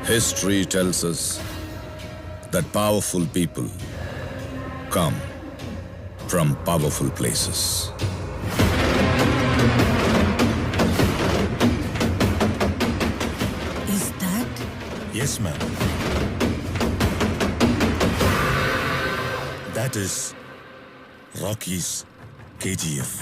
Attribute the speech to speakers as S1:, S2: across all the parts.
S1: History tells us that powerful people come from powerful places.
S2: Is that?
S3: Yes, ma'am. That is Rocky's KGF.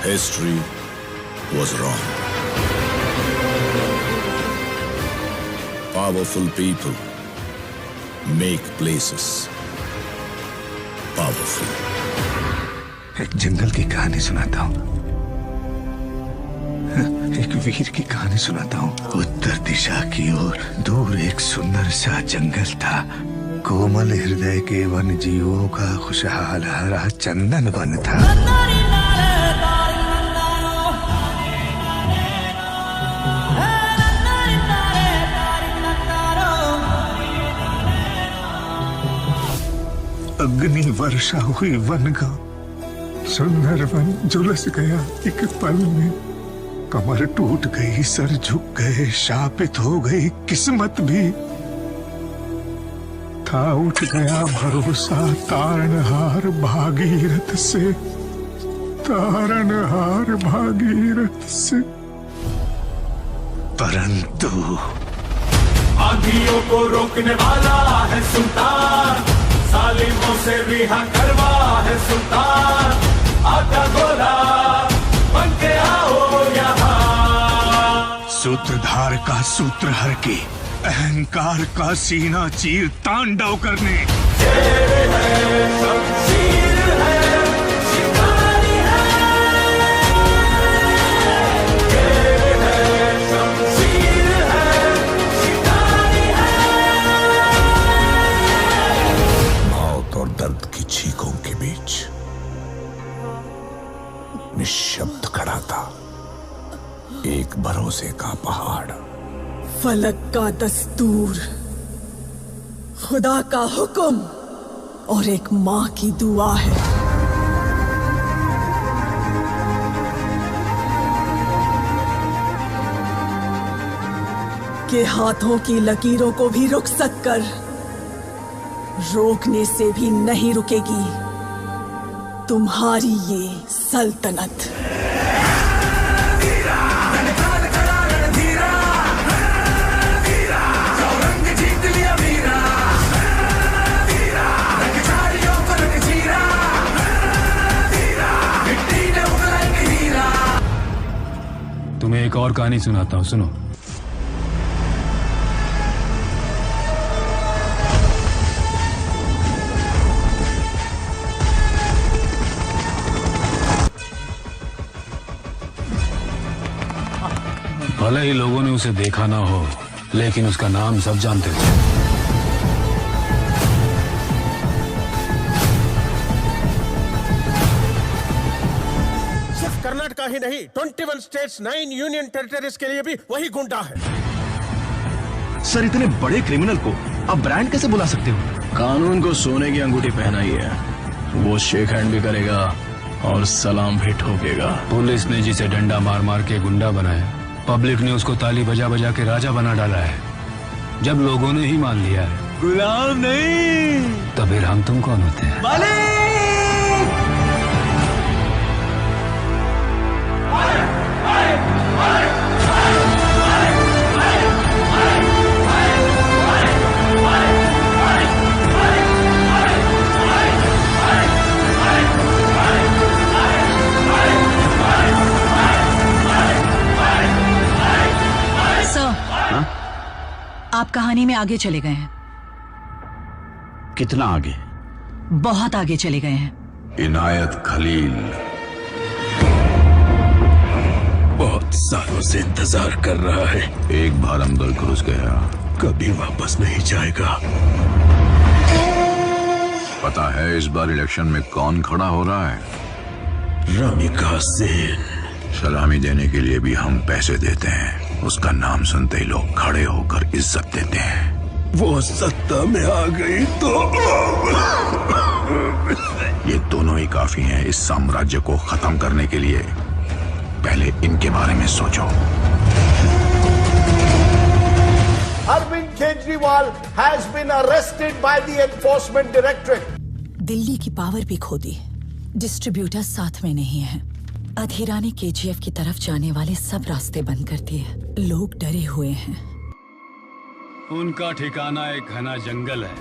S1: History was wrong. Powerful people make places powerful.
S4: एक जंगल की कहानी सुनाता हूँ। एक वीर की कहानी सुनाता हूँ। उत्तर दिशा की ओर दूर एक सुंदर सा जंगल था। कोमल हृदय के वन जीवों का खुशहाल हरा चंदन वन था। अग्नि वर्षा हुई वन का सुंदर वन झुलस गया एक पल में। कमर टूट गई, सर झुक गए, शापित हो गई किस्मत भी। था उठ गया भरोसा तारणहार भागीरथ से, तारणहार भागीरथ से। परंतु
S5: आंधियों को रोकने वाला है सुल्तान, जालिमों से रिहा करवा है सुल्तान। आका गोला बन के आओ यहाँ।
S4: सूत्रधार का सूत्रहर के अहंकार का सीना चीर तांडव करने।
S5: शेर है, शमशीर है, शिकारी है। शेर है, शमशीर है, शिकारी है।
S1: मौत और दर्द की चीखों के बीच निशब्द खड़ा था एक भरोसे का पहाड़।
S2: फलक का दस्तूर, खुदा का हुक्म और एक माँ की दुआ है। के हाथों की लकीरों को भी रुखसत कर, रोकने से भी नहीं रुकेगी तुम्हारी ये सल्तनत।
S6: तुम्हें एक और कहानी सुनाता हूँ, सुनो। भले ही लोगों ने उसे देखा ना हो, लेकिन उसका नाम सब जानते थे।
S7: सिर्फ कर्नाटका ही नहीं, 21 स्टेट्स, 9 यूनियन टेरिटरीज के लिए भी वही गुंडा है।
S8: सर, इतने बड़े क्रिमिनल को आप ब्रांड कैसे बुला सकते हो?
S9: कानून को सोने की अंगूठी पहनाई है, वो शेक हैंड भी करेगा और सलाम भी ठोकेगा।
S6: पुलिस ने जिसे डंडा मार मार के गुंडा बनाया, पब्लिक ने उसको ताली बजा बजा के राजा बना डाला है। जब लोगों ने ही मान लिया है
S9: गुलाम नहीं,
S6: तो फिर हम तुम कौन होते हैं?
S10: आप कहानी में आगे चले गए हैं।
S9: कितना आगे?
S10: बहुत आगे चले गए हैं।
S1: इनायत खलील
S4: बहुत सालों से इंतजार कर रहा है।
S1: एक बार अंदर घुस गया,
S4: कभी वापस नहीं जाएगा।
S1: पता है इस बार इलेक्शन में कौन खड़ा हो रहा है?
S4: रमिका सेन,
S1: सलामी देने के लिए भी हम पैसे देते हैं। उसका नाम सुनते ही लोग खड़े होकर इज्जत देते हैं।
S4: वो सत्ता में आ गई तो
S1: ये दोनों ही काफी हैं इस साम्राज्य को खत्म करने के लिए। पहले इनके बारे में सोचो।
S5: Arvind Kejriwal has been arrested by the Enforcement Directorate.
S2: Delhi की पावर भी खो दी, डिस्ट्रीब्यूटर साथ में नहीं है। अधीरा ने केजीएफ की तरफ जाने वाले सब रास्ते बंद कर दिए। लोग डरे हुए हैं।
S6: उनका ठिकाना एक घना जंगल है।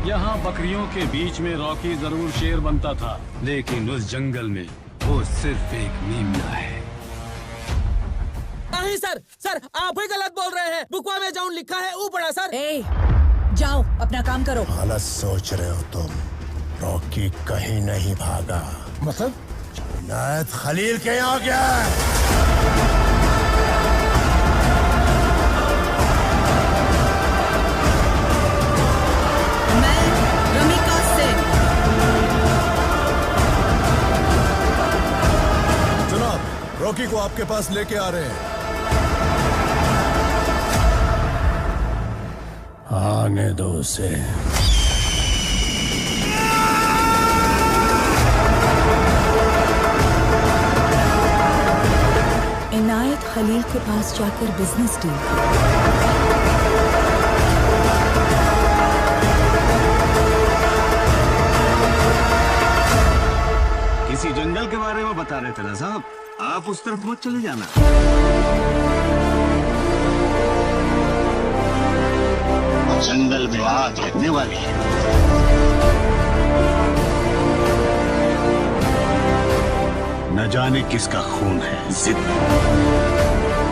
S6: यहाँ बकरियों के बीच में रॉकी जरूर शेर बनता था, लेकिन उस जंगल में वो सिर्फ एक मीमना है।
S7: नहीं सर, सर आप ही गलत बोल रहे हैं। बुकवा में जौन लिखा है वो पढ़ा सर।
S2: जाओ अपना काम करो।
S3: गलत सोच रहे हो तुम। रॉकी कहीं नहीं भागा।
S7: मतलब
S3: इनायत खलील के यहाँ गया है।
S2: मैं रमिका सिंह।
S3: जनाब, रॉकी को आपके पास लेके आ रहे हैं।
S1: आने दो उसे।
S2: इनायत खलील के पास जाकर बिजनेस डील।
S8: किसी जंगल के बारे में बता रहे थे ना साहब, आप उस तरफ मत चले जाना। जंगल में आग लगने वाली है। न जाने किसका खून है। जिद।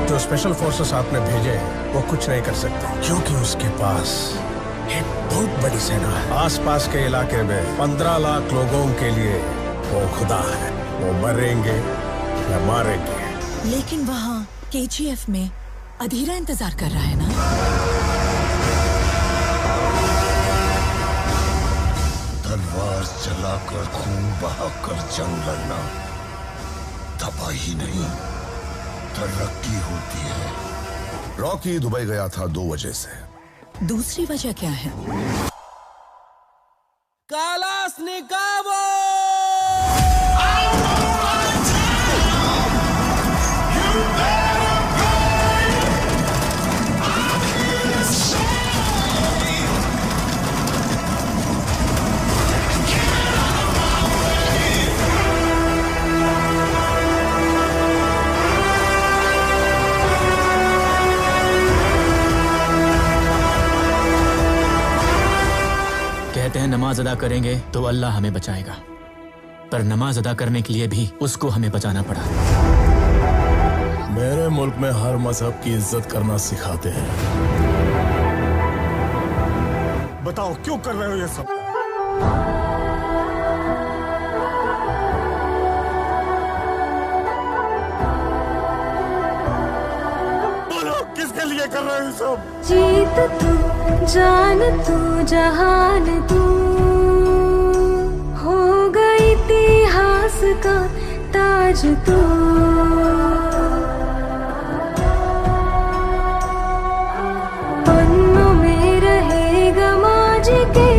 S7: जो स्पेशल फोर्सेस आपने भेजे वो कुछ नहीं कर सकते, क्योंकि उसके पास एक बहुत बड़ी सेना है। आसपास के इलाके में 15 लाख लोगों के लिए वो खुदा है। वो मरेंगे या मारेंगे।
S2: लेकिन वहाँ केजीएफ में अधीरा इंतजार कर रहा है ना।
S3: तलवार चलाकर खून बहाकर जंग लड़ना तबाही नहीं, तरक्की होती है। रॉकी दुबई गया था 2 वजह से।
S2: दूसरी वजह क्या है?
S7: कालाश्निकोव।
S11: कहते हैं नमाज अदा करेंगे तो अल्लाह हमें बचाएगा, पर नमाज अदा करने के लिए भी उसको हमें बचाना पड़ा।
S3: मेरे मुल्क में हर मजहब की इज्जत करना सिखाते हैं। बताओ क्यों कर रहे हो ये सब? बोलो किसके लिए कर रहे हो ये सब?
S12: जीत तू, जान तू, जहान तू, हो गई इतिहास का ताज तू। पन्नों में रहेगा माजी के,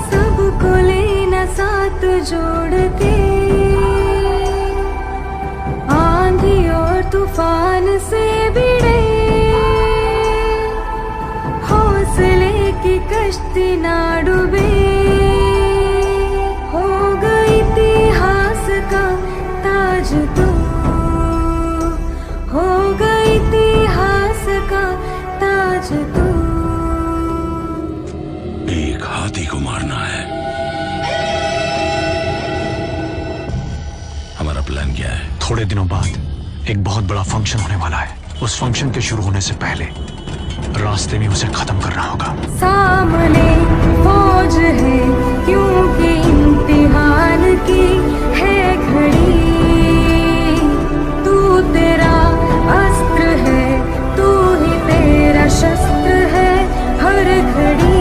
S12: सबको लेना साथ जोड़ के। आंधी और तूफान से भिड़े की कश्ती ना डूबे, हो गई इतिहास का ताज तू, हो गई इतिहास का ताज तू।
S1: एक हाथी को मारना है। हमारा प्लान क्या है?
S11: थोड़े दिनों बाद एक बहुत बड़ा फंक्शन होने वाला है। उस फंक्शन के शुरू होने से पहले रास्ते में उसे खत्म करना होगा।
S12: सामने फौज है क्योंकि इम्तिहान की है घड़ी। तू तेरा अस्त्र है, तू ही तेरा शस्त्र है हर घड़ी।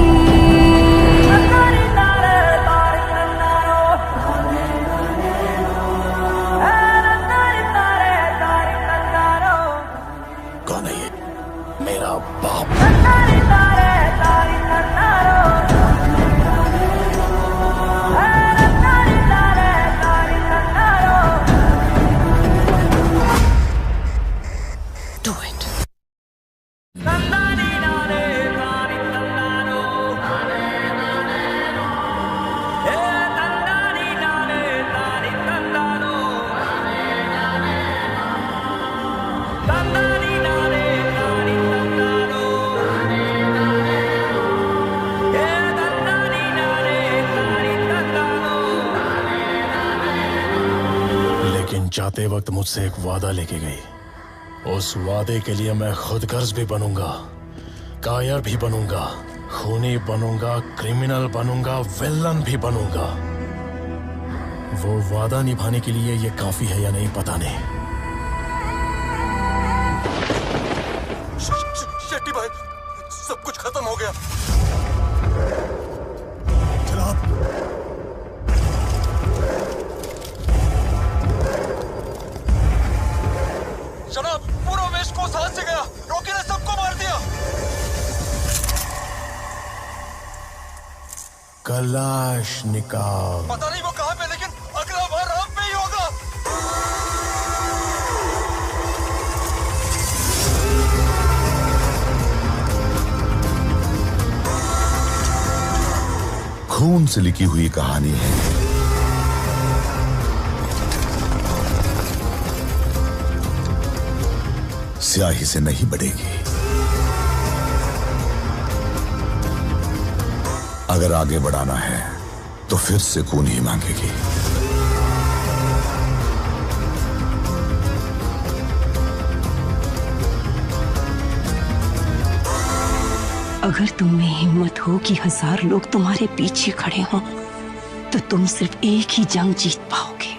S7: जाते वक्त मुझसे एक वादा लेके गई। उस वादे के लिए मैं खुद गर्ज भी बनूंगा, कायर भी बनूंगा, खूनी बनूंगा, क्रिमिनल बनूंगा, विलन भी बनूंगा। वो वादा निभाने के लिए ये काफी है या नहीं पता नहीं।
S3: शेट्टी भाई, सब कुछ खत्म हो गया। जनाब, जनाब, पूरा वेस्ट कोस्ट हाथ से गया। रॉकी ने सबको मार दिया।
S7: कलाशनिकोव।
S3: पता नहीं वो कहां पे, लेकिन अगला वार हम पे ही होगा।
S1: खून से लिखी हुई कहानी है। स्याही से नहीं बढ़ेगी। अगर आगे बढ़ाना है तो फिर से खून ही मांगेगी।
S13: अगर तुम में हिम्मत हो कि 1000 लोग तुम्हारे पीछे खड़े हों, तो तुम सिर्फ एक ही जंग जीत पाओगे।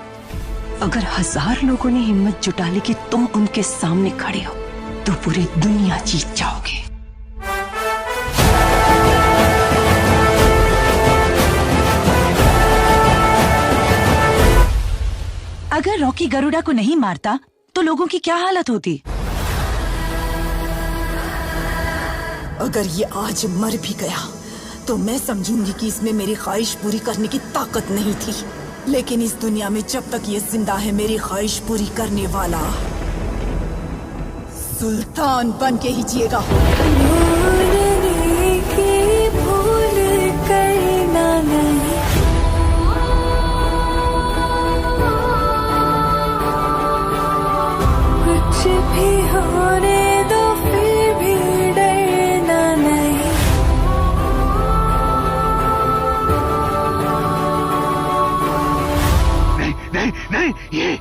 S13: अगर 1000 लोगों ने हिम्मत जुटा ली कि तुम उनके सामने खड़े हो, तो पूरी दुनिया जीत जाओगे।
S10: अगर रॉकी गरुड़ा को नहीं मारता तो लोगों की क्या हालत होती?
S2: अगर ये आज मर भी गया तो मैं समझूंगी कि इसमें मेरी ख्वाहिश पूरी करने की ताकत नहीं थी। लेकिन इस दुनिया में जब तक ये जिंदा है, मेरी ख्वाहिश पूरी करने वाला सुल्तान बन के ही जिएगा।
S12: कुछ भी होने दो, फिर भी डरना नहीं।
S4: नहीं नहीं,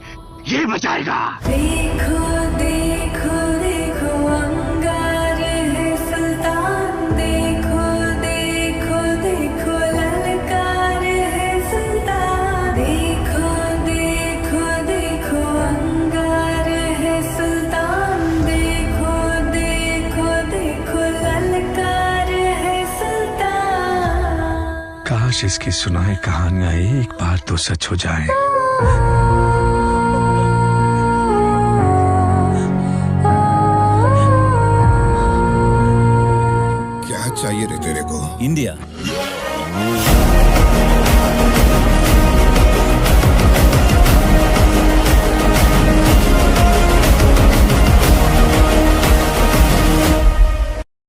S4: ये बचाएगा।
S12: देखो देखो देखो, अंगार है सुल्तान। देखो देखो देखो, ललकार है सुल्तान। देखो देखो देखो, अंगार है सुल्तान। देखो देखो देखो, ललकार है सुल्तान।
S4: काश इसकी सुनाई कहानियां एक बार तो सच हो जाएं।
S1: क्या चाहिए रे तेरे को?
S11: इंडिया।